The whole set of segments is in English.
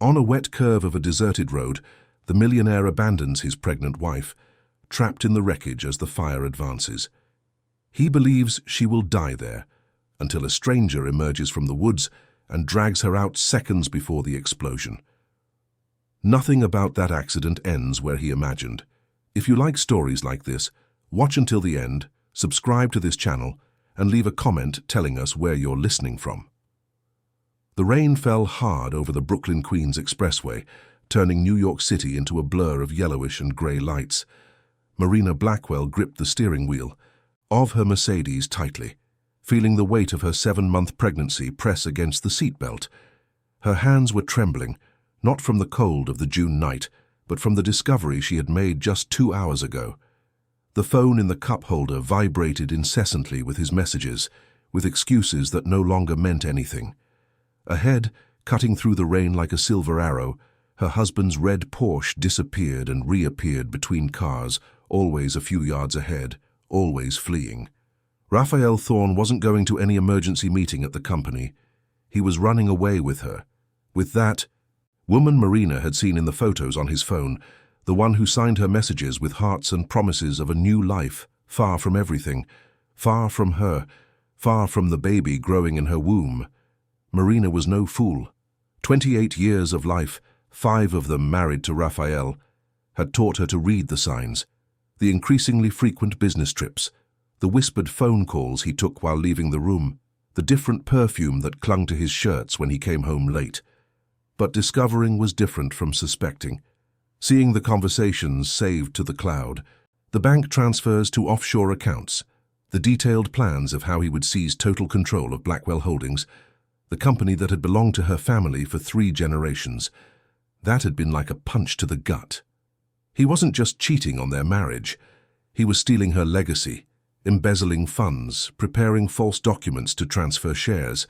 On a wet curve of a deserted road, the millionaire abandons his pregnant wife, trapped in the wreckage as the fire advances. He believes she will die there, until a stranger emerges from the woods and drags her out seconds before the explosion. Nothing about that accident ends where he imagined. If you like stories like this, watch until the end, subscribe to this channel, and leave a comment telling us where you're listening from. The rain fell hard over the Brooklyn-Queens expressway, turning New York City into a blur of yellowish and gray lights. Marina Blackwell gripped the steering wheel of her Mercedes tightly, feeling the weight of her 7-month pregnancy press against the seatbelt. Her hands were trembling, not from the cold of the June night, but from the discovery she had made just 2 hours ago. The phone in the cup holder vibrated incessantly with his messages, with excuses that no longer meant anything. Ahead, cutting through the rain like a silver arrow, her husband's red Porsche disappeared and reappeared between cars, always a few yards ahead, always fleeing. Raphael Thorne wasn't going to any emergency meeting at the company. He was running away with her. With that woman Marina had seen in the photos on his phone, the one who signed her messages with hearts and promises of a new life, far from everything, far from her, far from the baby growing in her womb. Marina was no fool. 28 years of life, 5 of them married to Raphael, had taught her to read the signs, the increasingly frequent business trips, the whispered phone calls he took while leaving the room, the different perfume that clung to his shirts when he came home late. But discovering was different from suspecting. Seeing the conversations saved to the cloud, the bank transfers to offshore accounts, the detailed plans of how he would seize total control of Blackwell Holdings, the company that had belonged to her family for 3 generations. That had been like a punch to the gut. He wasn't just cheating on their marriage. He was stealing her legacy, embezzling funds, preparing false documents to transfer shares.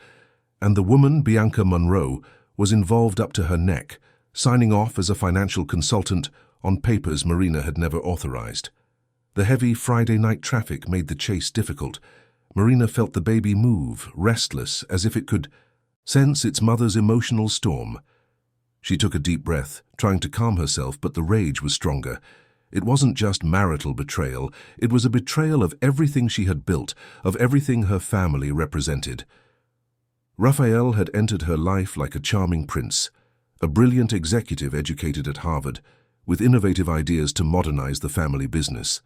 And the woman, Bianca Monroe, was involved up to her neck, signing off as a financial consultant on papers Marina had never authorized. The heavy Friday night traffic made the chase difficult. Marina felt the baby move, restless, as if it could sense its mother's emotional storm. She took a deep breath, trying to calm herself, but the rage was stronger. It wasn't just marital betrayal, it was a betrayal of everything she had built, of everything her family represented. Raphael had entered her life like a charming prince, a brilliant executive educated at Harvard, with innovative ideas to modernize the family business.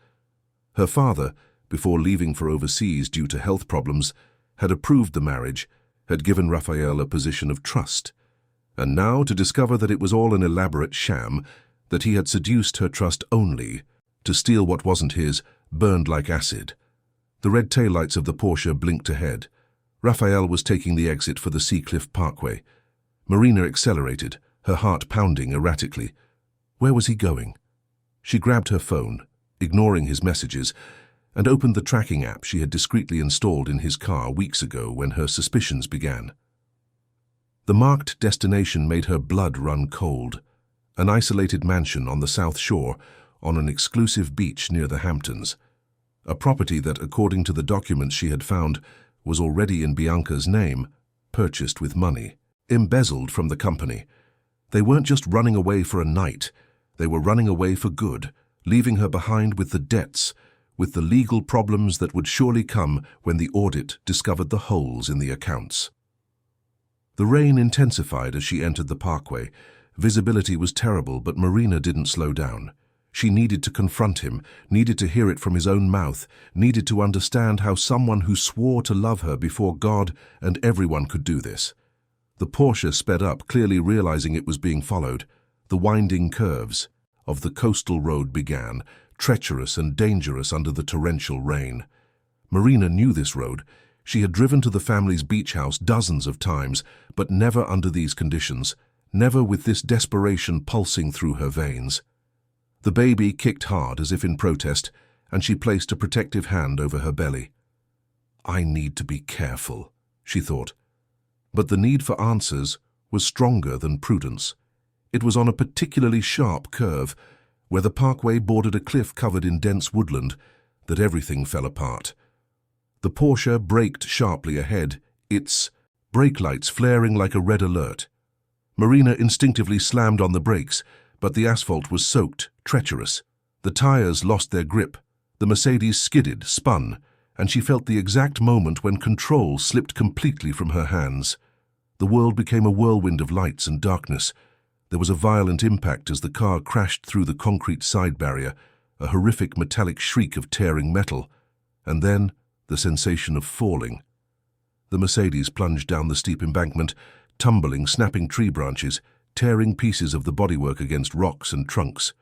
Her father, before leaving for overseas due to health problems, had approved the marriage, had given Raphael a position of trust. And now to discover that it was all an elaborate sham, that he had seduced her trust only, to steal what wasn't his, burned like acid. The red taillights of the Porsche blinked ahead. Raphael was taking the exit for the Seacliff Parkway. Marina accelerated, her heart pounding erratically. Where was he going? She grabbed her phone, ignoring his messages, and opened the tracking app she had discreetly installed in his car weeks ago when her suspicions began. The marked destination made her blood run cold. An isolated mansion on the South Shore, on an exclusive beach near the Hamptons. A property that, according to the documents she had found, was already in Bianca's name, purchased with money, embezzled from the company. They weren't just running away for a night, they were running away for good, leaving her behind with the debts, with the legal problems that would surely come when the audit discovered the holes in the accounts. The rain intensified as she entered the parkway. Visibility was terrible, but Marina didn't slow down. She needed to confront him, needed to hear it from his own mouth, needed to understand how someone who swore to love her before God and everyone could do this. The Porsche sped up, clearly realizing it was being followed. The winding curves of the coastal road began, treacherous and dangerous under the torrential rain. Marina knew this road. She had driven to the family's beach house dozens of times, but never under these conditions, never with this desperation pulsing through her veins. The baby kicked hard as if in protest, and she placed a protective hand over her belly. I need to be careful, she thought. But the need for answers was stronger than prudence. It was on a particularly sharp curve, where the parkway bordered a cliff covered in dense woodland, that everything fell apart. The Porsche braked sharply ahead, its brake lights flaring like a red alert. Marina instinctively slammed on the brakes, but the asphalt was soaked, treacherous. The tires lost their grip. The Mercedes skidded, spun, and she felt the exact moment when control slipped completely from her hands. The world became a whirlwind of lights and darkness. There was a violent impact as the car crashed through the concrete side barrier, a horrific metallic shriek of tearing metal, and then the sensation of falling. The Mercedes plunged down the steep embankment, tumbling, snapping tree branches, tearing pieces of the bodywork against rocks and trunks.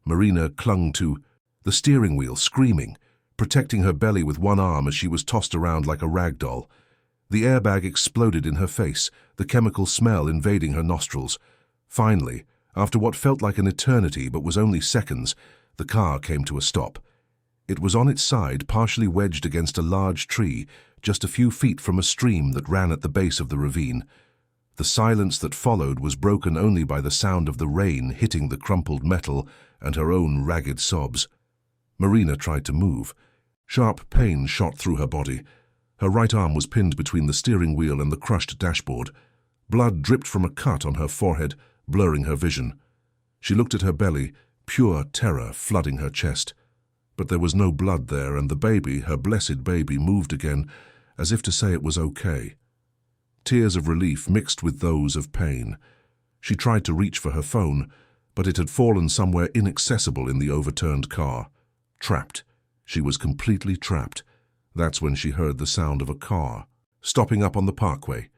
Marina clung to the steering wheel, screaming, protecting her belly with one arm as she was tossed around like a rag doll. The airbag exploded in her face, the chemical smell invading her nostrils. Finally, after what felt like an eternity but was only seconds, the car came to a stop. It was on its side, partially wedged against a large tree, just a few feet from a stream that ran at the base of the ravine. The silence that followed was broken only by the sound of the rain hitting the crumpled metal and her own ragged sobs. Marina tried to move. Sharp pain shot through her body. Her right arm was pinned between the steering wheel and the crushed dashboard. Blood dripped from a cut on her forehead, blurring her vision. She looked at her belly, pure terror flooding her chest. But there was no blood there, and the baby, her blessed baby, moved again, as if to say it was okay. Tears of relief mixed with those of pain. She tried to reach for her phone, but it had fallen somewhere inaccessible in the overturned car. Trapped. She was completely trapped. That's when she heard the sound of a car, stopping up on the parkway.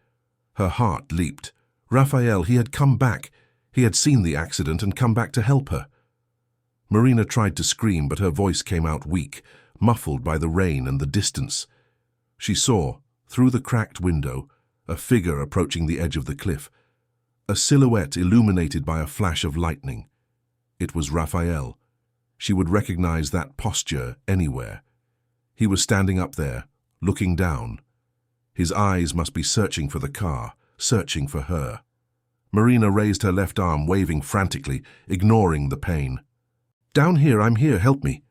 Her heart leaped. Raphael, he had come back. He had seen the accident and come back to help her. Marina tried to scream, but her voice came out weak, muffled by the rain and the distance. She saw, through the cracked window, a figure approaching the edge of the cliff, a silhouette illuminated by a flash of lightning. It was Raphael. She would recognize that posture anywhere. He was standing up there, looking down. His eyes must be searching for the car, searching for her. Marina raised her left arm, waving frantically, ignoring the pain. "Down here, I'm here, help me."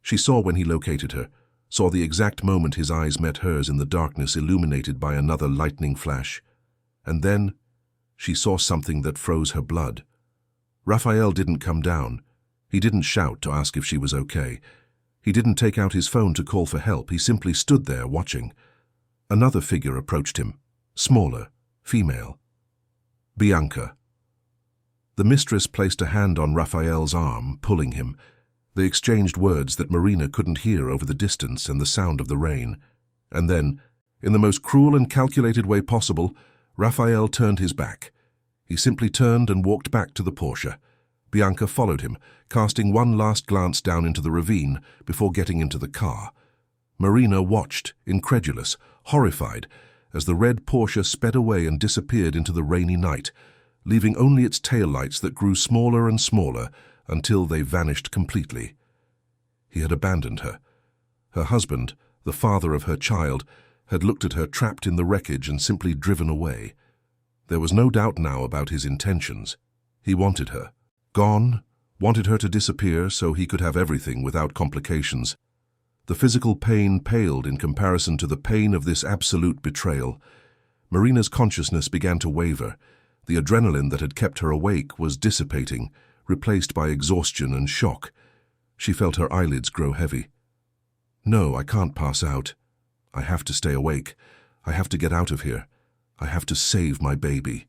She saw when he located her, saw the exact moment his eyes met hers in the darkness illuminated by another lightning flash. And then she saw something that froze her blood. Raphael didn't come down. He didn't shout to ask if she was okay. He didn't take out his phone to call for help. He simply stood there watching. Another figure approached him, smaller, female. Bianca. The mistress placed a hand on Raphael's arm, pulling him. They exchanged words that Marina couldn't hear over the distance and the sound of the rain. And then, in the most cruel and calculated way possible, Raphael turned his back. He simply turned and walked back to the Porsche. Bianca followed him, casting one last glance down into the ravine before getting into the car. Marina watched, incredulous, horrified, as the red Porsche sped away and disappeared into the rainy night, leaving only its taillights that grew smaller and smaller until they vanished completely. He had abandoned her. Her husband, the father of her child, had looked at her trapped in the wreckage and simply driven away. There was no doubt now about his intentions. He wanted her. Gone, wanted her to disappear so he could have everything without complications. The physical pain paled in comparison to the pain of this absolute betrayal. Marina's consciousness began to waver. The adrenaline that had kept her awake was dissipating, replaced by exhaustion and shock. She felt her eyelids grow heavy. "No, I can't pass out. I have to stay awake. I have to get out of here. I have to save my baby."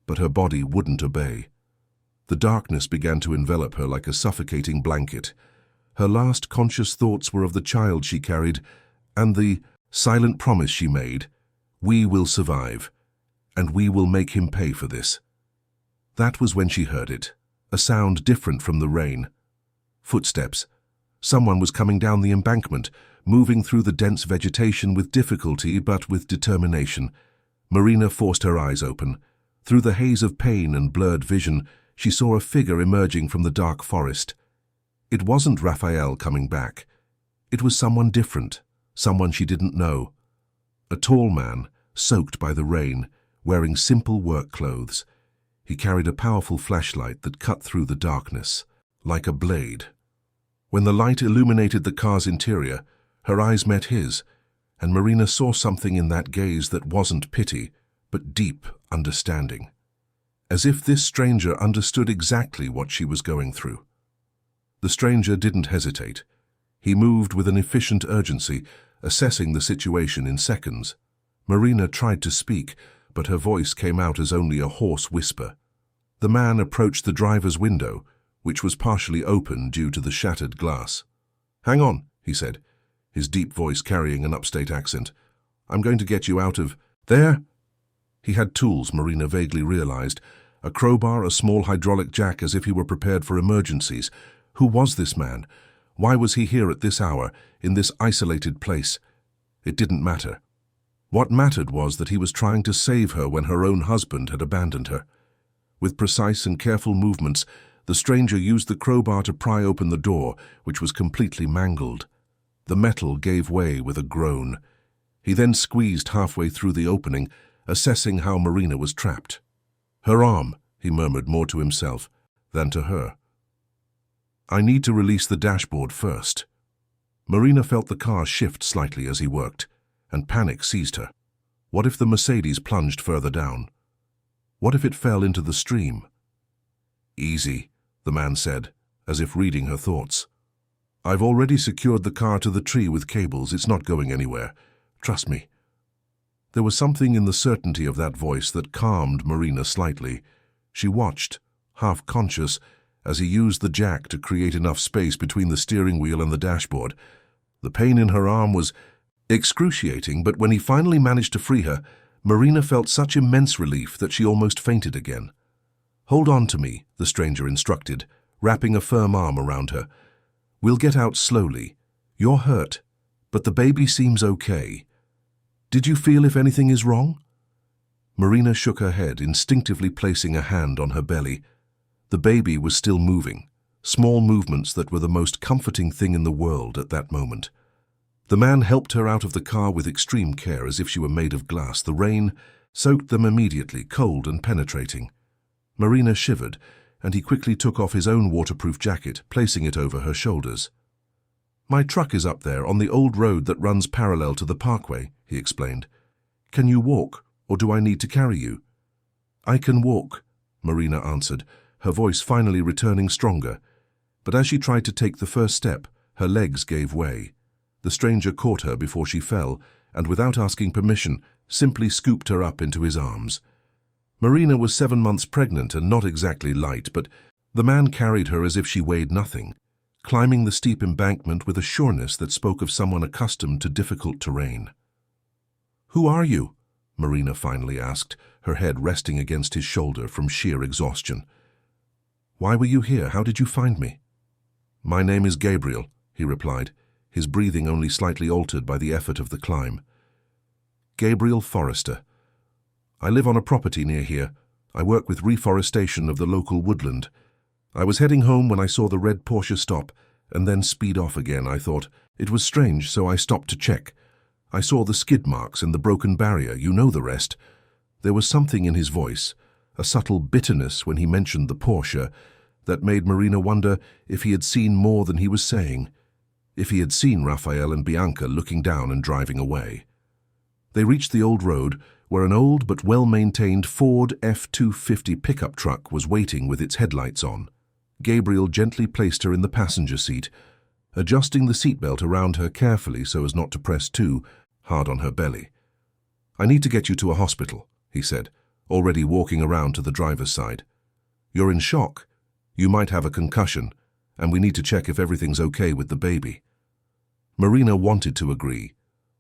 But her body wouldn't obey. The darkness began to envelop her like a suffocating blanket. Her last conscious thoughts were of the child she carried and the silent promise she made, "We will survive, and we will make him pay for this." That was when she heard it, a sound different from the rain. Footsteps. Someone was coming down the embankment, moving through the dense vegetation with difficulty but with determination. Marina forced her eyes open. Through the haze of pain and blurred vision, she saw a figure emerging from the dark forest. It wasn't Raphael coming back. It was someone different, someone she didn't know. A tall man, soaked by the rain, wearing simple work clothes. He carried a powerful flashlight that cut through the darkness, like a blade. When the light illuminated the car's interior, her eyes met his, and Marina saw something in that gaze that wasn't pity, but deep understanding, as if this stranger understood exactly what she was going through. The stranger didn't hesitate. He moved with an efficient urgency, assessing the situation in seconds. Marina tried to speak, but her voice came out as only a hoarse whisper. The man approached the driver's window, which was partially open due to the shattered glass. "Hang on," he said, his deep voice carrying an upstate accent. "I'm going to get you out of there." He had tools, Marina vaguely realized. A crowbar, a small hydraulic jack, as if he were prepared for emergencies. Who was this man? Why was he here at this hour, in this isolated place? It didn't matter. What mattered was that he was trying to save her when her own husband had abandoned her. With precise and careful movements, the stranger used the crowbar to pry open the door, which was completely mangled. The metal gave way with a groan. He then squeezed halfway through the opening, assessing how Marina was trapped. "Her arm," he murmured more to himself than to her. "I need to release the dashboard first." Marina felt the car shift slightly as he worked, and panic seized her. What if the Mercedes plunged further down? What if it fell into the stream? "Easy," the man said, as if reading her thoughts. "I've already secured the car to the tree with cables. It's not going anywhere. Trust me." There was something in the certainty of that voice that calmed Marina slightly. She watched, half conscious, as he used the jack to create enough space between the steering wheel and the dashboard. The pain in her arm was excruciating, but when he finally managed to free her, Marina felt such immense relief that she almost fainted again. "Hold on to me," the stranger instructed, wrapping a firm arm around her. "We'll get out slowly. You're hurt, but the baby seems okay. Did you feel if anything is wrong?" Marina shook her head, instinctively placing a hand on her belly. The baby was still moving, small movements that were the most comforting thing in the world at that moment. The man helped her out of the car with extreme care, as if she were made of glass. The rain soaked them immediately, cold and penetrating. Marina shivered, and he quickly took off his own waterproof jacket, placing it over her shoulders. "My truck is up there on the old road that runs parallel to the parkway," he explained. "Can you walk, or do I need to carry you?" "I can walk," Marina answered, her voice finally returning stronger. But as she tried to take the first step, her legs gave way. The stranger caught her before she fell, and without asking permission, simply scooped her up into his arms. Marina was 7 months pregnant and not exactly light, but the man carried her as if she weighed nothing, climbing the steep embankment with a sureness that spoke of someone accustomed to difficult terrain. "Who are you?" Marina finally asked, her head resting against his shoulder from sheer exhaustion. "Why were you here? How did you find me?" "My name is Gabriel," he replied, his breathing only slightly altered by the effort of the climb. "Gabriel Forrester. I live on a property near here. I work with reforestation of the local woodland. I was heading home when I saw the red Porsche stop and then speed off again. I thought it was strange, so I stopped to check. I saw the skid marks and the broken barrier. You know the rest." There was something in his voice, a subtle bitterness when he mentioned the Porsche, that made Marina wonder if he had seen more than he was saying, if he had seen Raphael and Bianca looking down and driving away. They reached the old road, where an old but well-maintained Ford F-250 pickup truck was waiting with its headlights on. Gabriel gently placed her in the passenger seat, adjusting the seatbelt around her carefully so as not to press too hard on her belly. "I need to get you to a hospital," he said, already walking around to the driver's side. "You're in shock. You might have a concussion, and we need to check if everything's okay with the baby." Marina wanted to agree,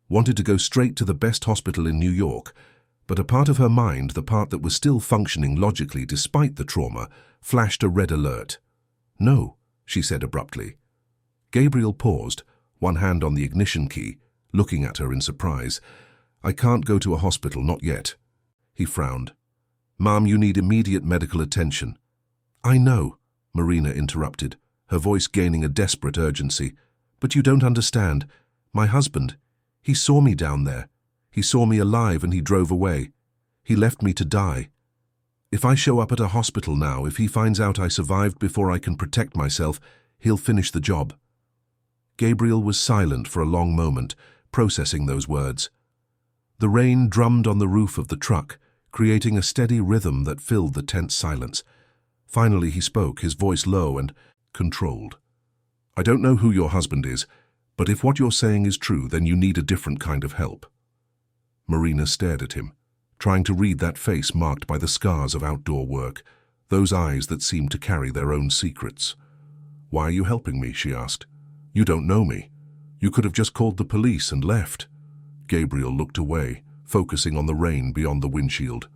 wanted to go straight to the best hospital in New York, but a part of her mind, the part that was still functioning logically despite the trauma, flashed a red alert. "No," she said abruptly. Gabriel paused, one hand on the ignition key, looking at her in surprise. "I can't go to a hospital, not yet." He frowned. "Mom, you need immediate medical attention." "I know," Marina interrupted, her voice gaining a desperate urgency. "But you don't understand. My husband, he saw me down there. He saw me alive and he drove away. He left me to die. If I show up at a hospital now, if he finds out I survived before I can protect myself, he'll finish the job." Gabriel was silent for a long moment, processing those words. The rain drummed on the roof of the truck, creating a steady rhythm that filled the tense silence. Finally he spoke, his voice low and controlled. "I don't know who your husband is, but if what you're saying is true, then you need a different kind of help." Marina stared at him, trying to read that face marked by the scars of outdoor work, those eyes that seemed to carry their own secrets. "Why are you helping me?" she asked. "You don't know me. You could have just called the police and left." Gabriel looked away, focusing on the rain beyond the windshield.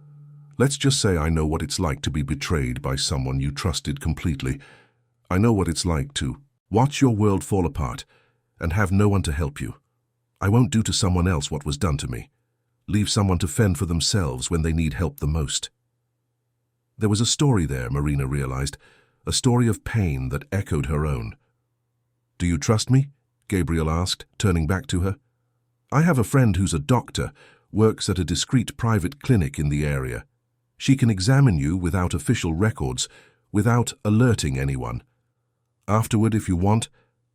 "Let's just say I know what it's like to be betrayed by someone you trusted completely. I know what it's like to watch your world fall apart and have no one to help you. I won't do to someone else what was done to me. Leave someone to fend for themselves when they need help the most." There was a story there, Marina realized, a story of pain that echoed her own. "Do you trust me?" Gabriel asked, turning back to her. "I have a friend who's a doctor, works at a discreet private clinic in the area. She can examine you without official records, without alerting anyone. Afterward, if you want,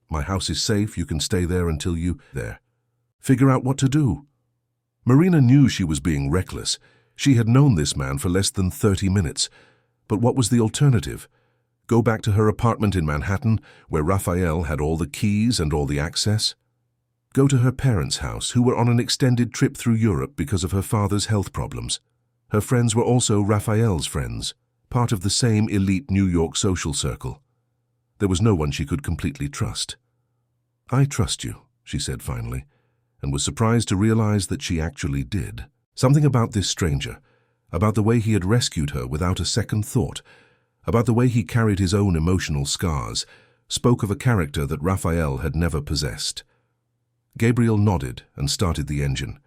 my house is safe, you can stay there until you figure out what to do." Marina knew she was being reckless. She had known this man for less than 30 minutes. But what was the alternative? Go back to her apartment in Manhattan, where Raphael had all the keys and all the access? Go to her parents' house, who were on an extended trip through Europe because of her father's health problems. Her friends were also Raphael's friends, part of the same elite New York social circle. There was no one she could completely trust. "I trust you," she said finally, and was surprised to realize that she actually did. Something about this stranger, about the way he had rescued her without a second thought, about the way he carried his own emotional scars, spoke of a character that Raphael had never possessed. Gabriel nodded and started the engine.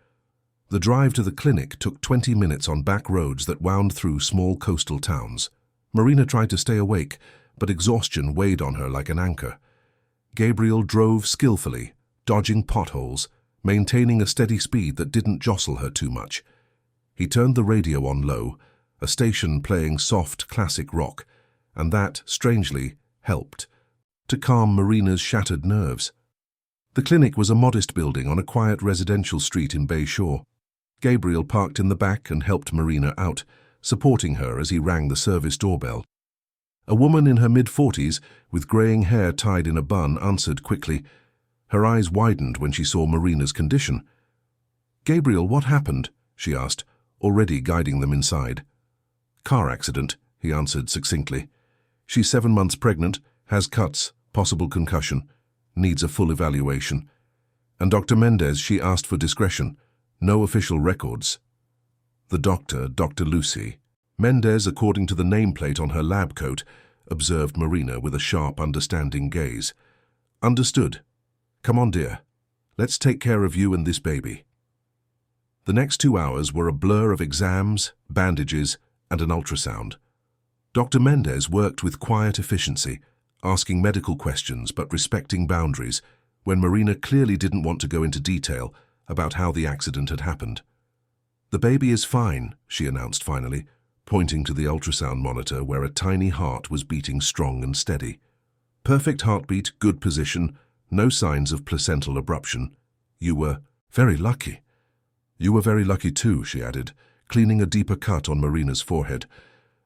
The drive to the clinic took 20 minutes on back roads that wound through small coastal towns. Marina tried to stay awake, but exhaustion weighed on her like an anchor. Gabriel drove skillfully, dodging potholes, maintaining a steady speed that didn't jostle her too much. He turned the radio on low, a station playing soft classic rock, and that, strangely, helped to calm Marina's shattered nerves. The clinic was a modest building on a quiet residential street in Bay Shore. Gabriel parked in the back and helped Marina out, supporting her as he rang the service doorbell. A woman in her mid-40s, with graying hair tied in a bun, answered quickly. Her eyes widened when she saw Marina's condition. "Gabriel, what happened?" she asked, already guiding them inside. "Car accident," he answered succinctly. "She's 7 months pregnant, has cuts, possible concussion, needs a full evaluation. And Dr. Mendez, she asked for discretion. No official records." The doctor, Dr. Lucy. Mendez, according to the nameplate on her lab coat, observed Marina with a sharp, understanding gaze. "Understood. Come on, dear. Let's take care of you and this baby." The next 2 hours were a blur of exams, bandages, and an ultrasound. Dr. Mendez worked with quiet efficiency, asking medical questions but respecting boundaries, when Marina clearly didn't want to go into detail about how the accident had happened. "The baby is fine," she announced finally, pointing to the ultrasound monitor where a tiny heart was beating strong and steady. "Perfect heartbeat, good position, no signs of placental abruption. You were very lucky." "You were very lucky too," she added, cleaning a deeper cut on Marina's forehead.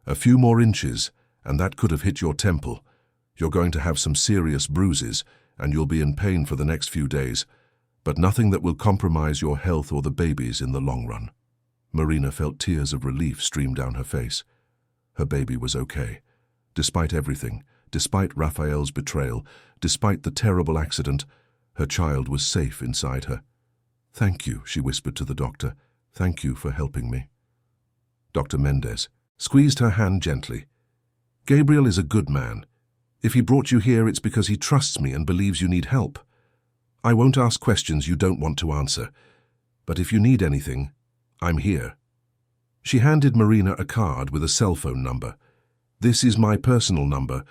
"A few more inches, and that could have hit your temple. You're going to have some serious bruises, and you'll be in pain for the next few days, but nothing that will compromise your health or the baby's in the long run." Marina felt tears of relief stream down her face. Her baby was okay. Despite everything, despite Raphael's betrayal, despite the terrible accident, her child was safe inside her. "Thank you," she whispered to the doctor. "Thank you for helping me." Dr. Mendez squeezed her hand gently. "Gabriel is a good man. If he brought you here, it's because he trusts me and believes you need help. I won't ask questions you don't want to answer, but if you need anything, I'm here." She handed Marina a card with a cell phone number. "This is my personal number.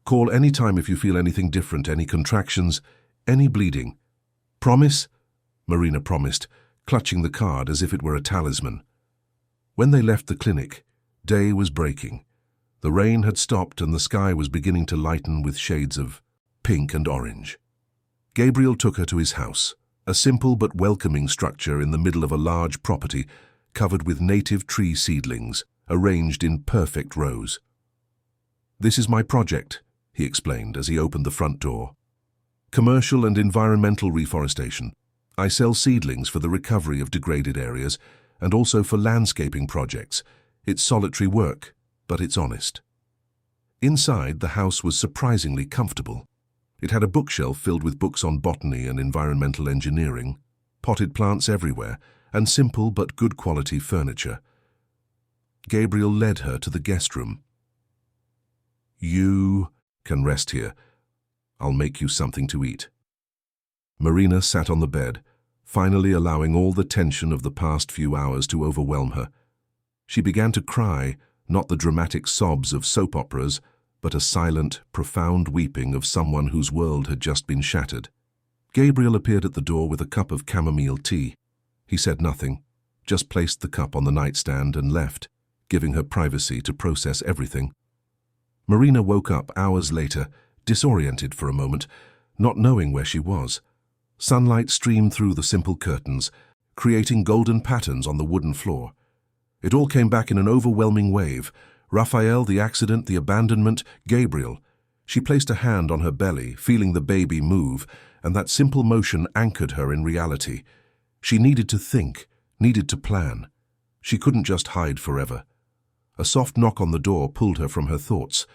Call any time if you feel anything different, any contractions, any bleeding." "Promise?" Marina promised, clutching the card as if it were a talisman. When they left the clinic, day was breaking. The rain had stopped and the sky was beginning to lighten with shades of pink and orange. Gabriel took her to his house, a simple but welcoming structure in the middle of a large property, covered with native tree seedlings, arranged in perfect rows. "This is my project," he explained as he opened the front door. "Commercial and environmental reforestation. I sell seedlings for the recovery of degraded areas and also for landscaping projects. It's solitary work, but it's honest." Inside, the house was surprisingly comfortable. It had a bookshelf filled with books on botany and environmental engineering, potted plants everywhere, and simple but good quality furniture. Gabriel led her to the guest room. "You can rest here. I'll make you something to eat." Marina sat on the bed, finally allowing all the tension of the past few hours to overwhelm her. She began to cry, not the dramatic sobs of soap operas, but a silent, profound weeping of someone whose world had just been shattered. Gabriel appeared at the door with a cup of chamomile tea. He said nothing, just placed the cup on the nightstand and left, giving her privacy to process everything. Marina woke up hours later, disoriented for a moment, not knowing where she was. Sunlight streamed through the simple curtains, creating golden patterns on the wooden floor. It all came back in an overwhelming wave. Raphael, the accident, the abandonment, Gabriel. She placed a hand on her belly, feeling the baby move, and that simple motion anchored her in reality. She needed to think, needed to plan. She couldn't just hide forever. A soft knock on the door pulled her from her thoughts.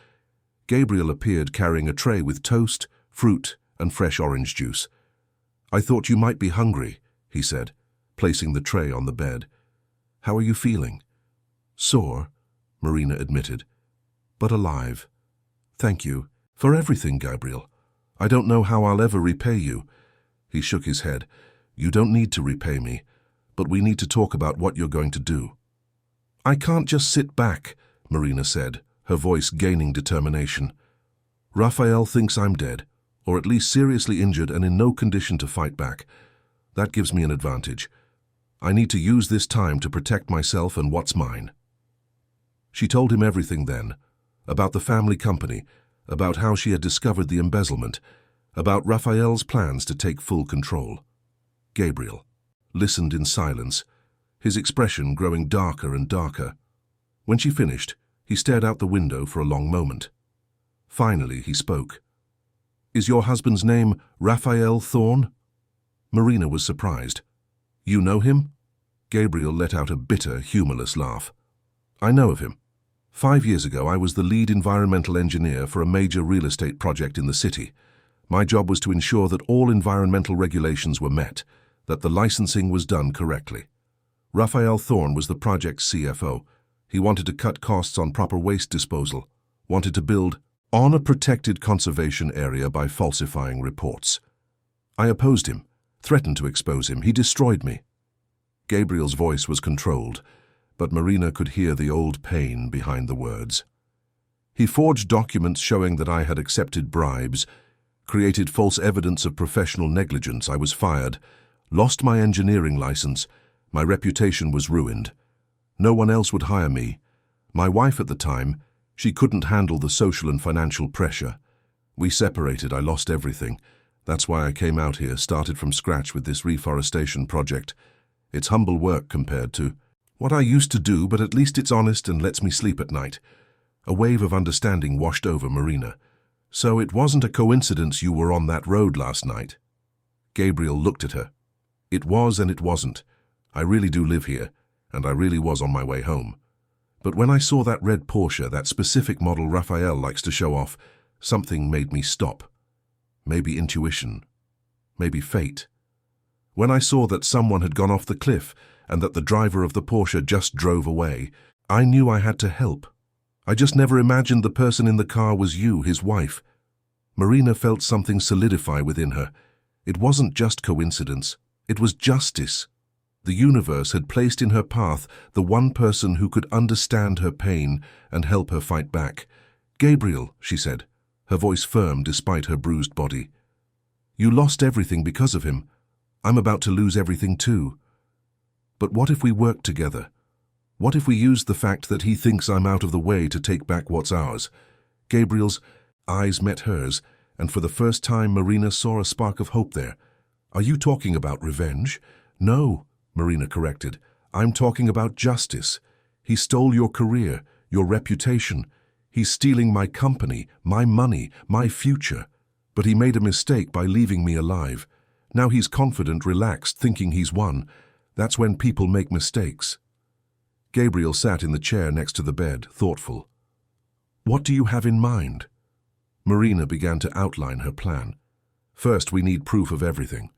Gabriel appeared carrying a tray with toast, fruit, and fresh orange juice. "I thought you might be hungry," he said, placing the tray on the bed. "How are you feeling?" "Sore," Marina admitted, "but alive. Thank you for everything, Gabriel. I don't know how I'll ever repay you." He shook his head. "You don't need to repay me, but we need to talk about what you're going to do." "I can't just sit back," Marina said, her voice gaining determination. "Raphael thinks I'm dead, or at least seriously injured and in no condition to fight back. That gives me an advantage. I need to use this time to protect myself and what's mine." She told him everything then, about the family company, about how she had discovered the embezzlement, about Raphael's plans to take full control. Gabriel listened in silence, his expression growing darker and darker. When she finished, he stared out the window for a long moment. Finally, he spoke. "Is your husband's name Raphael Thorne?" Marina was surprised. "You know him?" Gabriel let out a bitter, humorless laugh. "I know of him. 5 years ago, I was the lead environmental engineer for a major real estate project in the city. My job was to ensure that all environmental regulations were met, that the licensing was done correctly. Raphael Thorne was the project's CFO. He wanted to cut costs on proper waste disposal, wanted to build on a protected conservation area by falsifying reports. I opposed him, threatened to expose him. He destroyed me." Gabriel's voice was controlled, but Marina could hear the old pain behind the words. "He forged documents showing that I had accepted bribes, created false evidence of professional negligence. I was fired, lost my engineering license. My reputation was ruined. No one else would hire me. My wife at the time, she couldn't handle the social and financial pressure. We separated. I lost everything. That's why I came out here, started from scratch with this reforestation project. It's humble work compared to what I used to do, but at least it's honest and lets me sleep at night." A wave of understanding washed over Marina. "So it wasn't a coincidence you were on that road last night?" Gabriel looked at her. "It was and it wasn't. I really do live here, and I really was on my way home. But when I saw that red Porsche, that specific model Raphael likes to show off, something made me stop. Maybe intuition. Maybe fate. When I saw that someone had gone off the cliff and that the driver of the Porsche just drove away, I knew I had to help. I just never imagined the person in the car was you, his wife." Marina felt something solidify within her. It wasn't just coincidence. It was justice. The universe had placed in her path the one person who could understand her pain and help her fight back. "Gabriel," she said, her voice firm despite her bruised body. "You lost everything because of him. I'm about to lose everything too. But what if we work together? What if we use the fact that he thinks I'm out of the way to take back what's ours?" Gabriel's eyes met hers, and for the first time Marina saw a spark of hope there. "Are you talking about revenge?" "No," Marina corrected. I'm talking about justice. He stole your career, your reputation. He's stealing my company, my money, my future. But he made a mistake by leaving me alive. Now he's confident, relaxed, thinking he's won. That's when people make mistakes. Gabriel sat in the chair next to the bed, thoughtful. What do you have in mind? Marina began to outline her plan. First, we need proof of everything.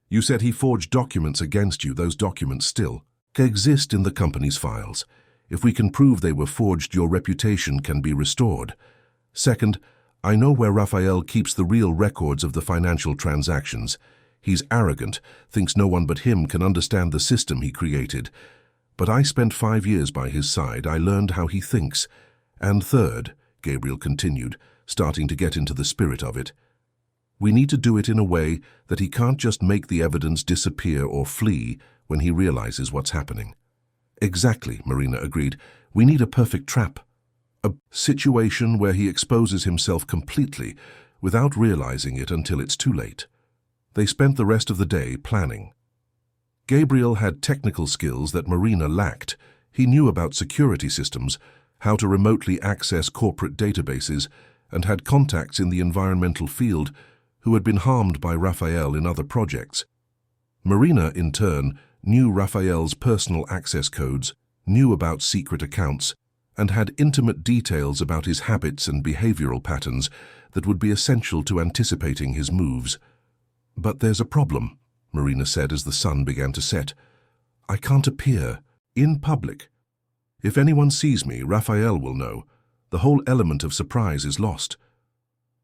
You said he forged documents against you. Those documents still exist in the company's files. If we can prove they were forged, your reputation can be restored. Second, I know where Raphael keeps the real records of the financial transactions. He's arrogant, thinks no one but him can understand the system he created. But I spent 5 years by his side. I learned how he thinks. And third, Gabriel continued, starting to get into the spirit of it, we need to do it in a way that he can't just make the evidence disappear or flee when he realizes what's happening. Exactly, Marina agreed. We need a perfect trap. A situation where he exposes himself completely without realizing it until it's too late. They spent the rest of the day planning. Gabriel had technical skills that Marina lacked. He knew about security systems, how to remotely access corporate databases, and had contacts in the environmental field who had been harmed by Raphael in other projects. Marina, in turn, knew Raphael's personal access codes, knew about secret accounts, and had intimate details about his habits and behavioral patterns that would be essential to anticipating his moves. But there's a problem, Marina said as the sun began to set. I can't appear in public. If anyone sees me, Raphael will know. The whole element of surprise is lost.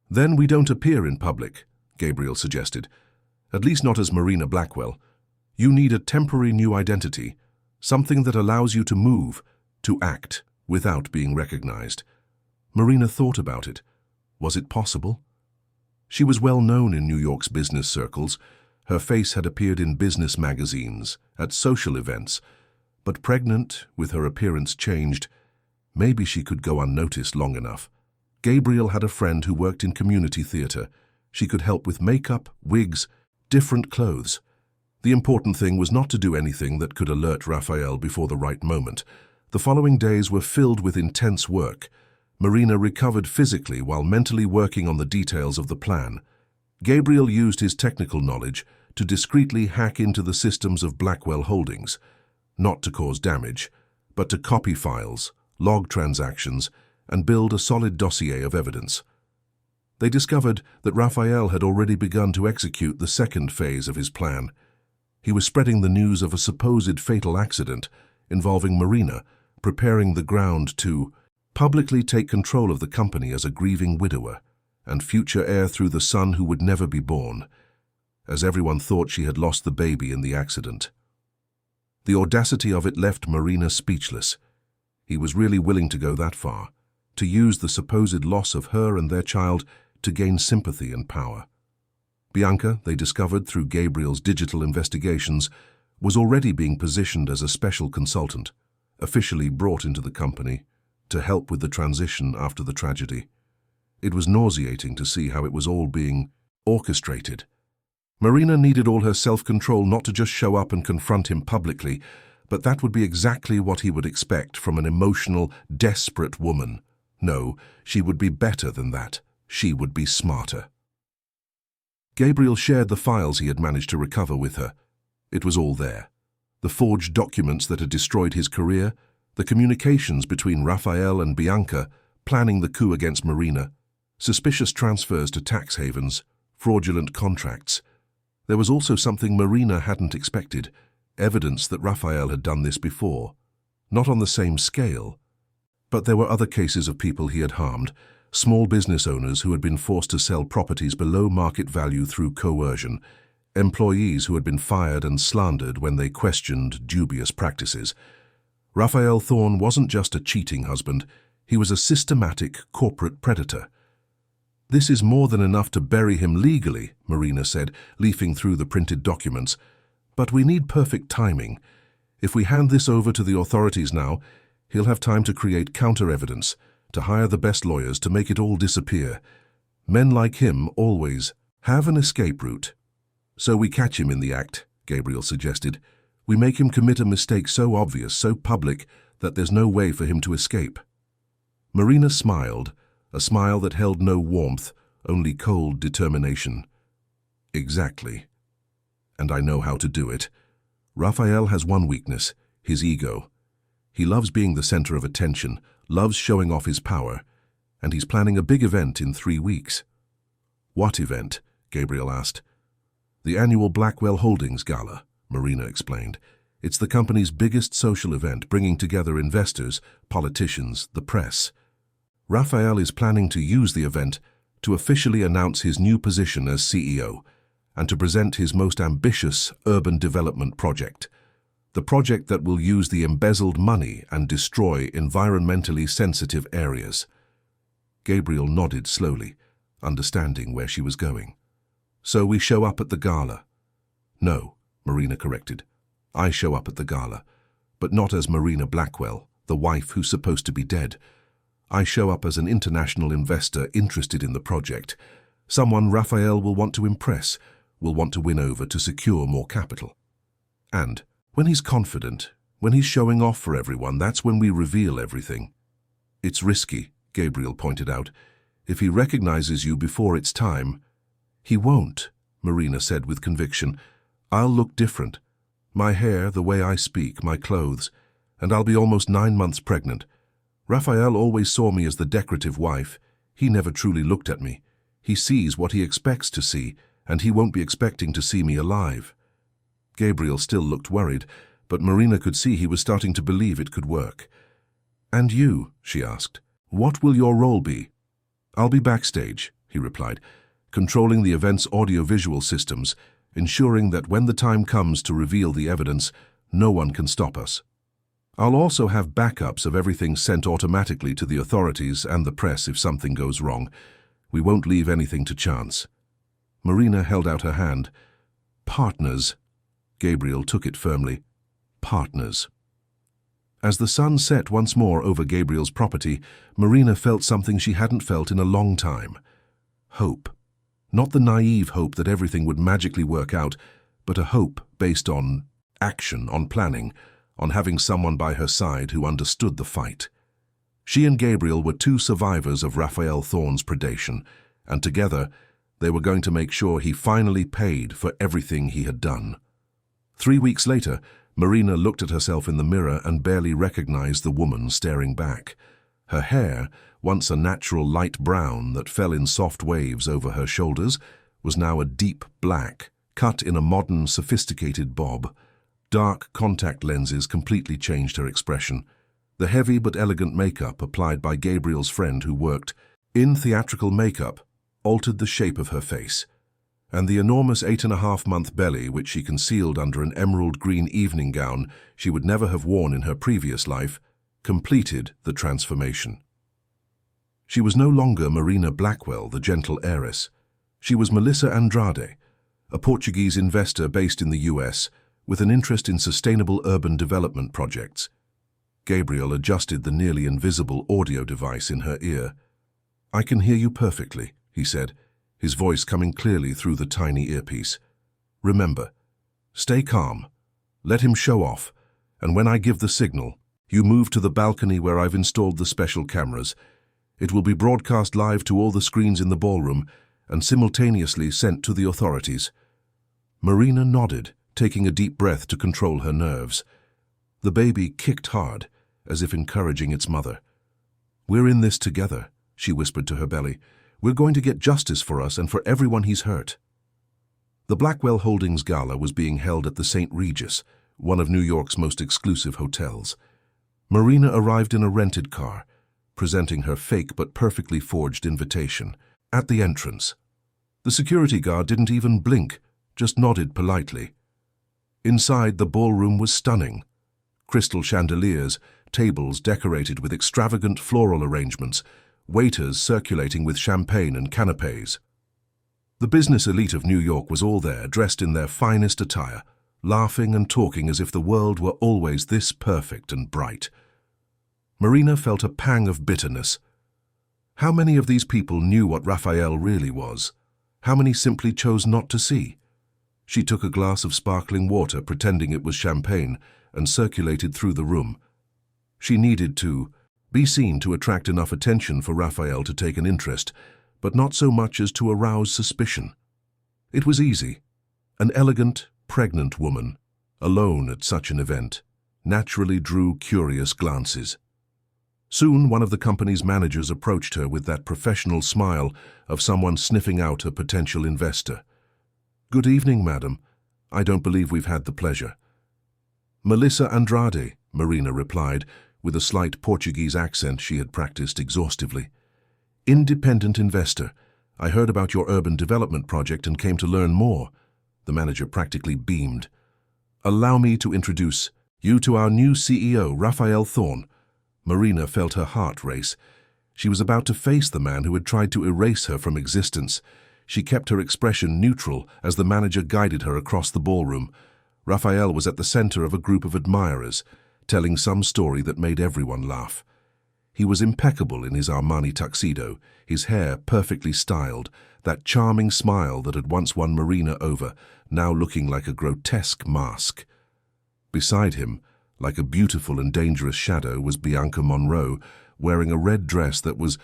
Then we don't appear in public, Gabriel suggested. At least not as Marina Blackwell. You need a temporary new identity, something that allows you to move, to act, without being recognized. Marina thought about it. Was it possible? She was well known in New York's business circles. Her face had appeared in business magazines, at social events. But pregnant, with her appearance changed, maybe she could go unnoticed long enough. Gabriel had a friend who worked in community theater. She could help with makeup, wigs, different clothes. The important thing was not to do anything that could alert Raphael before the right moment. The following days were filled with intense work. Marina recovered physically while mentally working on the details of the plan. Gabriel used his technical knowledge to discreetly hack into the systems of Blackwell Holdings, not to cause damage, but to copy files, log transactions, and build a solid dossier of evidence. They discovered that Raphael had already begun to execute the second phase of his plan. He was spreading the news of a supposed fatal accident involving Marina, preparing the ground to publicly take control of the company as a grieving widower and future heir through the son who would never be born, as everyone thought she had lost the baby in the accident. The audacity of it left Marina speechless. He was really willing to go that far, to use the supposed loss of her and their child to gain sympathy and power. Bianca, they discovered through Gabriel's digital investigations, was already being positioned as a special consultant, officially brought into the company to help with the transition after the tragedy. It was nauseating to see how it was all being orchestrated. Marina needed all her self-control not to just show up and confront him publicly, but that would be exactly what he would expect from an emotional, desperate woman. No, she would be better than that. She would be smarter. Gabriel shared the files he had managed to recover with her. It was all there. The forged documents that had destroyed his career, the communications between Raphael and Bianca, planning the coup against Marina, suspicious transfers to tax havens, fraudulent contracts. There was also something Marina hadn't expected, evidence that Raphael had done this before. Not on the same scale, but there were other cases of people he had harmed, small business owners who had been forced to sell properties below market value through coercion, employees who had been fired and slandered when they questioned dubious practices. Raphael Thorne wasn't just a cheating husband, he was a systematic corporate predator. This is more than enough to bury him legally, Marina said, leafing through the printed documents. But we need perfect timing. If we hand this over to the authorities now, he'll have time to create counter-evidence, to hire the best lawyers to make it all disappear. Men like him always have an escape route. So we catch him in the act, Gabriel suggested. We make him commit a mistake so obvious, so public, that there's no way for him to escape." Marina smiled, a smile that held no warmth, only cold determination. "Exactly. And I know how to do it. Raphael has one weakness, his ego. He loves being the center of attention, loves showing off his power, and he's planning a big event in 3 weeks." "What event?" Gabriel asked. "The annual Blackwell Holdings Gala," Marina explained. "It's the company's biggest social event, bringing together investors, politicians, the press. Raphael is planning to use the event to officially announce his new position as CEO and to present his most ambitious urban development project, the project that will use the embezzled money and destroy environmentally sensitive areas." Gabriel nodded slowly, understanding where she was going. "So we show up at the gala?" "No," Marina corrected. "I show up at the gala, but not as Marina Blackwell, the wife who's supposed to be dead. I show up as an international investor interested in the project, someone Raphael will want to impress, will want to win over to secure more capital. And when he's confident, when he's showing off for everyone, that's when we reveal everything." "It's risky," Gabriel pointed out. "If he recognizes you before it's time—" "He won't," Marina said with conviction. "I'll look different. My hair, the way I speak, my clothes, and I'll be almost 9 months pregnant. Raphael always saw me as the decorative wife. He never truly looked at me. He sees what he expects to see, and he won't be expecting to see me alive." Gabriel still looked worried, but Marina could see he was starting to believe it could work. "And you?" she asked. "What will your role be?" "I'll be backstage," he replied, "controlling the event's audio-visual systems, ensuring that when the time comes to reveal the evidence, no one can stop us. I'll also have backups of everything sent automatically to the authorities and the press if something goes wrong. We won't leave anything to chance." Marina held out her hand. "Partners." Gabriel took it firmly. "Partners." As the sun set once more over Gabriel's property, Marina felt something she hadn't felt in a long time. Hope. Not the naive hope that everything would magically work out, but a hope based on action, on planning, on having someone by her side who understood the fight. She and Gabriel were 2 survivors of Raphael Thorne's predation, and together they were going to make sure he finally paid for everything he had done. 3 weeks later, Marina looked at herself in the mirror and barely recognized the woman staring back. Her hair, once a natural light brown that fell in soft waves over her shoulders, was now a deep black, cut in a modern, sophisticated bob. Dark contact lenses completely changed her expression. The heavy but elegant makeup applied by Gabriel's friend who worked in theatrical makeup altered the shape of her face, and the enormous 8.5-month belly, which she concealed under an emerald green evening gown she would never have worn in her previous life, completed the transformation. She was no longer Marina Blackwell, the gentle heiress. She was Melissa Andrade, a Portuguese investor based in the US, with an interest in sustainable urban development projects. Gabriel adjusted the nearly invisible audio device in her ear. "I can hear you perfectly," he said, his voice coming clearly through the tiny earpiece. "Remember, stay calm, let him show off, and when I give the signal, you move to the balcony where I've installed the special cameras. It will be broadcast live to all the screens in the ballroom and simultaneously sent to the authorities." Marina nodded, taking a deep breath to control her nerves. The baby kicked hard, as if encouraging its mother. "We're in this together," she whispered to her belly. "We're going to get justice for us and for everyone he's hurt." The Blackwell Holdings Gala was being held at the St. Regis, one of New York's most exclusive hotels. Marina arrived in a rented car, presenting her fake but perfectly forged invitation. At the entrance, the security guard didn't even blink, just nodded politely. Inside, the ballroom was stunning. Crystal chandeliers, tables decorated with extravagant floral arrangements, waiters circulating with champagne and canapes. The business elite of New York was all there, dressed in their finest attire, laughing and talking as if the world were always this perfect and bright. Marina felt a pang of bitterness. How many of these people knew what Raphael really was? How many simply chose not to see? She took a glass of sparkling water, pretending it was champagne, and circulated through the room. She needed to be seen to attract enough attention for Raphael to take an interest, but not so much as to arouse suspicion. It was easy. An elegant, pregnant woman, alone at such an event, naturally drew curious glances. Soon, one of the company's managers approached her with that professional smile of someone sniffing out a potential investor. "Good evening, madam. I don't believe we've had the pleasure." "Melissa Andrade," Marina replied, with a slight Portuguese accent she had practiced exhaustively. "Independent investor. I heard about your urban development project and came to learn more." The manager practically beamed. "Allow me to introduce you to our new CEO, Raphael Thorne." Marina felt her heart race. She was about to face the man who had tried to erase her from existence. She kept her expression neutral as the manager guided her across the ballroom. Raphael was at the center of a group of admirers, telling some story that made everyone laugh. He was impeccable in his Armani tuxedo, his hair perfectly styled, that charming smile that had once won Marina over, now looking like a grotesque mask. Beside him, like a beautiful and dangerous shadow, was Bianca Monroe, wearing a red dress that was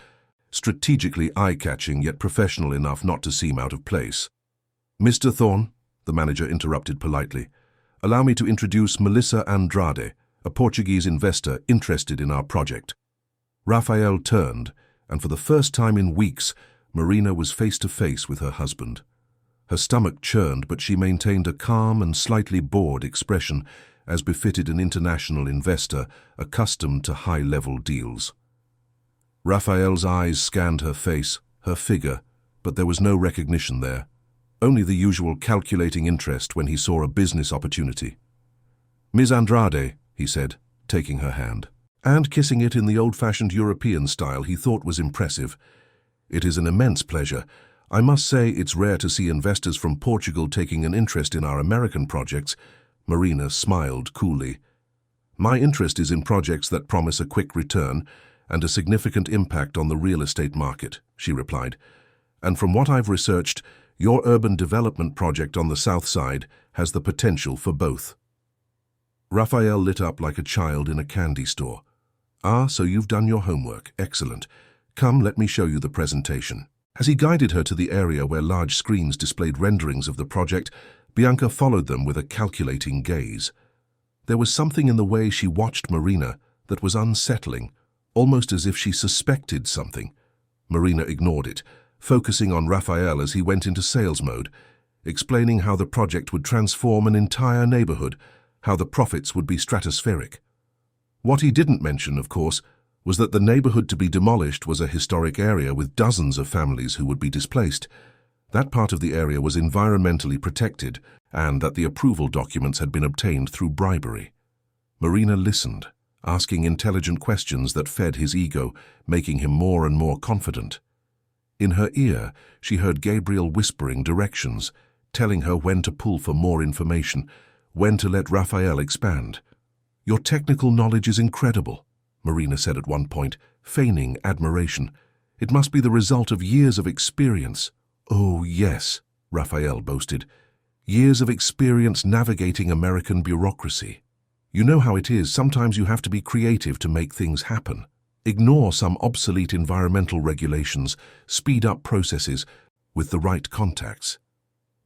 strategically eye-catching yet professional enough not to seem out of place. "Mr. Thorne," the manager interrupted politely, "allow me to introduce Melissa Andrade, a Portuguese investor interested in our project." Raphael turned, and for the first time in weeks, Marina was face to face with her husband. Her stomach churned, but she maintained a calm and slightly bored expression, as befitted an international investor accustomed to high-level deals. Raphael's eyes scanned her face, her figure, but there was no recognition there, only the usual calculating interest when he saw a business opportunity. "Ms. Andrade," he said, taking her hand, and kissing it in the old-fashioned European style he thought was impressive. "It is an immense pleasure. I must say it's rare to see investors from Portugal taking an interest in our American projects." Marina smiled coolly. "My interest is in projects that promise a quick return and a significant impact on the real estate market," she replied. "And from what I've researched, your urban development project on the south side has the potential for both." Raphael lit up like a child in a candy store. "Ah, so you've done your homework. Excellent. Come, let me show you the presentation." As he guided her to the area where large screens displayed renderings of the project, Bianca followed them with a calculating gaze. There was something in the way she watched Marina that was unsettling, almost as if she suspected something. Marina ignored it, focusing on Raphael as he went into sales mode, explaining how the project would transform an entire neighborhood, how the profits would be stratospheric. What he didn't mention, of course, was that the neighborhood to be demolished was a historic area with dozens of families who would be displaced. That part of the area was environmentally protected, and that the approval documents had been obtained through bribery. Marina listened, asking intelligent questions that fed his ego, making him more and more confident. In her ear, she heard Gabriel whispering directions, telling her when to pull for more information, when to let Raphael expand. "Your technical knowledge is incredible," Marina said at one point, feigning admiration. "It must be the result of years of experience." "Oh, yes," Raphael boasted. "Years of experience navigating American bureaucracy. You know how it is, sometimes you have to be creative to make things happen. Ignore some obsolete environmental regulations, speed up processes with the right contacts."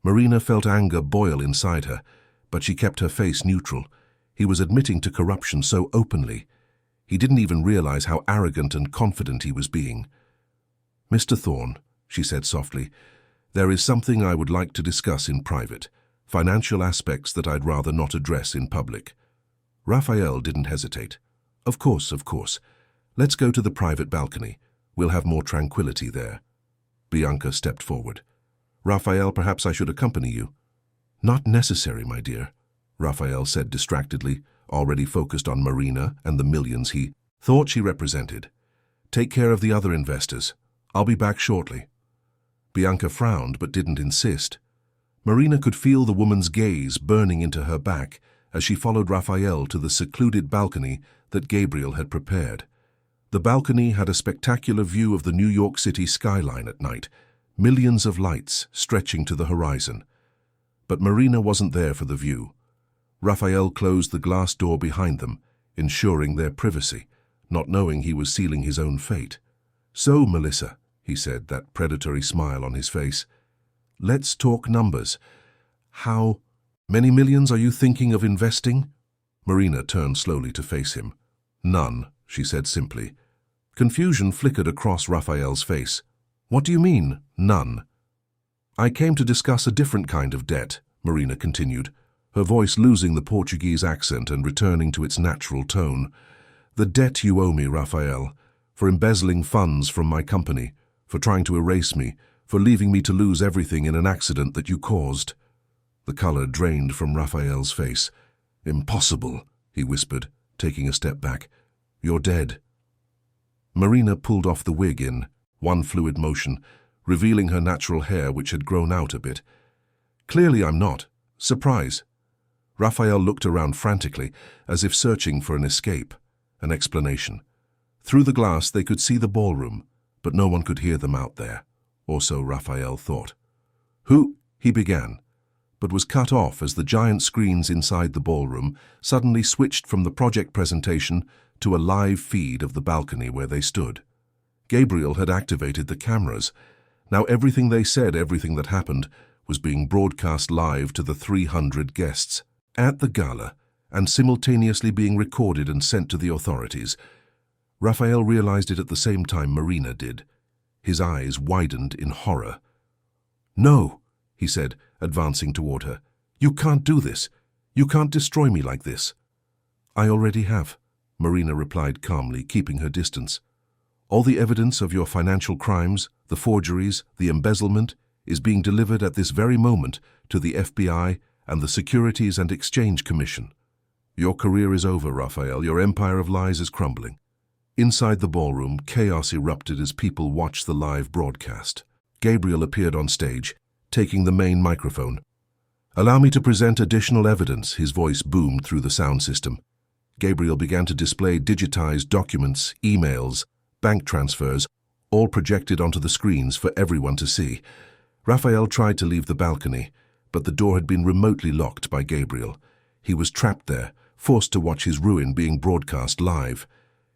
Marina felt anger boil inside her, but she kept her face neutral. He was admitting to corruption so openly. He didn't even realize how arrogant and confident he was being. "Mr. Thorne," she said softly, "there is something I would like to discuss in private, financial aspects that I'd rather not address in public." Raphael didn't hesitate. Of course. Let's go to the private balcony. We'll have more tranquility there." Bianca stepped forward. "Raphael, perhaps I should accompany you." "Not necessary, my dear," Raphael said distractedly, already focused on Marina and the millions he thought she represented. "Take care of the other investors. I'll be back shortly." Bianca frowned but didn't insist. Marina could feel the woman's gaze burning into her back as she followed Raphael to the secluded balcony that Gabriel had prepared. The balcony had a spectacular view of the New York City skyline at night, millions of lights stretching to the horizon. But Marina wasn't there for the view. Raphael closed the glass door behind them, ensuring their privacy, not knowing he was sealing his own fate. "So, Melissa," he said, that predatory smile on his face, "let's talk numbers. How many millions are you thinking of investing?" Marina turned slowly to face him. "None," she said simply. Confusion flickered across Raphael's face. "What do you mean, none?" "I came to discuss a different kind of debt," Marina continued, her voice losing the Portuguese accent and returning to its natural tone. "The debt you owe me, Raphael, for embezzling funds from my company, for trying to erase me, for leaving me to lose everything in an accident that you caused." The color drained from Raphael's face. "Impossible," he whispered, taking a step back. "You're dead." Marina pulled off the wig in one fluid motion, revealing her natural hair which had grown out a bit. "Clearly I'm not. Surprise." Raphael looked around frantically, as if searching for an escape, an explanation. Through the glass they could see the ballroom, but no one could hear them out there, or so Raphael thought. "Who?" he began, but was cut off as the giant screens inside the ballroom suddenly switched from the project presentation to a live feed of the balcony where they stood. Gabriel had activated the cameras. Now everything they said, everything that happened, was being broadcast live to the 300 guests at the gala and simultaneously being recorded and sent to the authorities. Raphael realized it at the same time Marina did. His eyes widened in horror. "No," he said, advancing toward her. "You can't do this. You can't destroy me like this." "I already have," Marina replied calmly, keeping her distance. "All the evidence of your financial crimes, the forgeries, the embezzlement, is being delivered at this very moment to the FBI and the Securities and Exchange Commission. Your career is over, Raphael. Your empire of lies is crumbling." Inside the ballroom, chaos erupted as people watched the live broadcast. Gabriel appeared on stage, taking the main microphone. "Allow me to present additional evidence," his voice boomed through the sound system. Gabriel began to display digitized documents, emails, bank transfers, all projected onto the screens for everyone to see. Raphael tried to leave the balcony, but the door had been remotely locked by Gabriel. He was trapped there, forced to watch his ruin being broadcast live.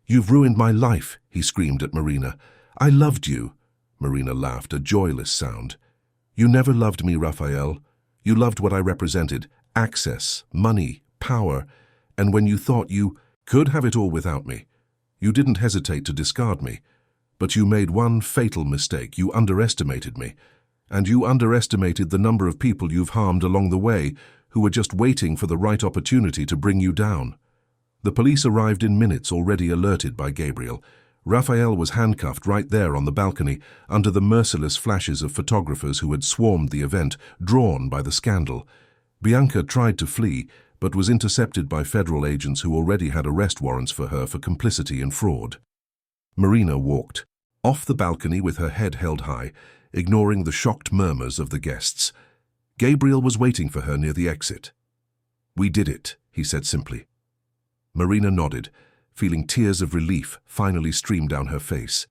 "You've ruined my life," he screamed at Marina. "I loved you." Marina laughed, a joyless sound. "You never loved me, Raphael. You loved what I represented, access, money, power, and when you thought you could have it all without me, you didn't hesitate to discard me. But you made one fatal mistake. You underestimated me. And you underestimated the number of people you've harmed along the way who were just waiting for the right opportunity to bring you down." The police arrived in minutes, already alerted by Gabriel. Raphael was handcuffed right there on the balcony, under the merciless flashes of photographers who had swarmed the event, drawn by the scandal. Bianca tried to flee, but was intercepted by federal agents who already had arrest warrants for her for complicity in fraud. Marina walked off the balcony with her head held high, ignoring the shocked murmurs of the guests. Gabriel was waiting for her near the exit. "We did it," he said simply. Marina nodded, feeling tears of relief finally stream down her face.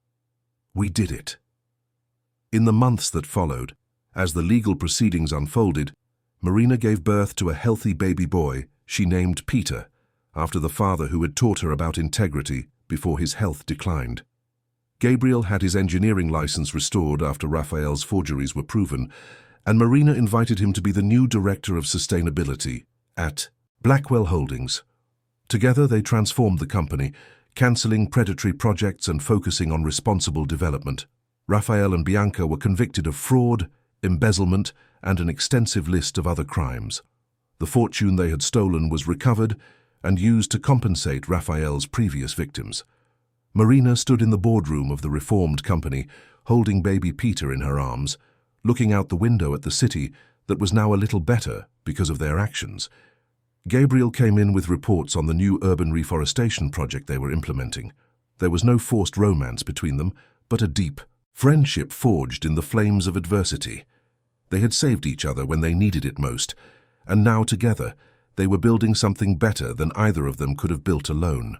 "We did it." In the months that followed, as the legal proceedings unfolded, Marina gave birth to a healthy baby boy she named Peter, after the father who had taught her about integrity before his health declined. Gabriel had his engineering license restored after Raphael's forgeries were proven, and Marina invited him to be the new director of sustainability at Blackwell Holdings. Together they transformed the company, cancelling predatory projects and focusing on responsible development. Raphael and Bianca were convicted of fraud, embezzlement, and an extensive list of other crimes. The fortune they had stolen was recovered and used to compensate Raphael's previous victims. Marina stood in the boardroom of the reformed company, holding baby Peter in her arms, looking out the window at the city that was now a little better because of their actions. Gabriel came in with reports on the new urban reforestation project they were implementing. There was no forced romance between them, but a deep friendship forged in the flames of adversity. They had saved each other when they needed it most, and now together they were building something better than either of them could have built alone.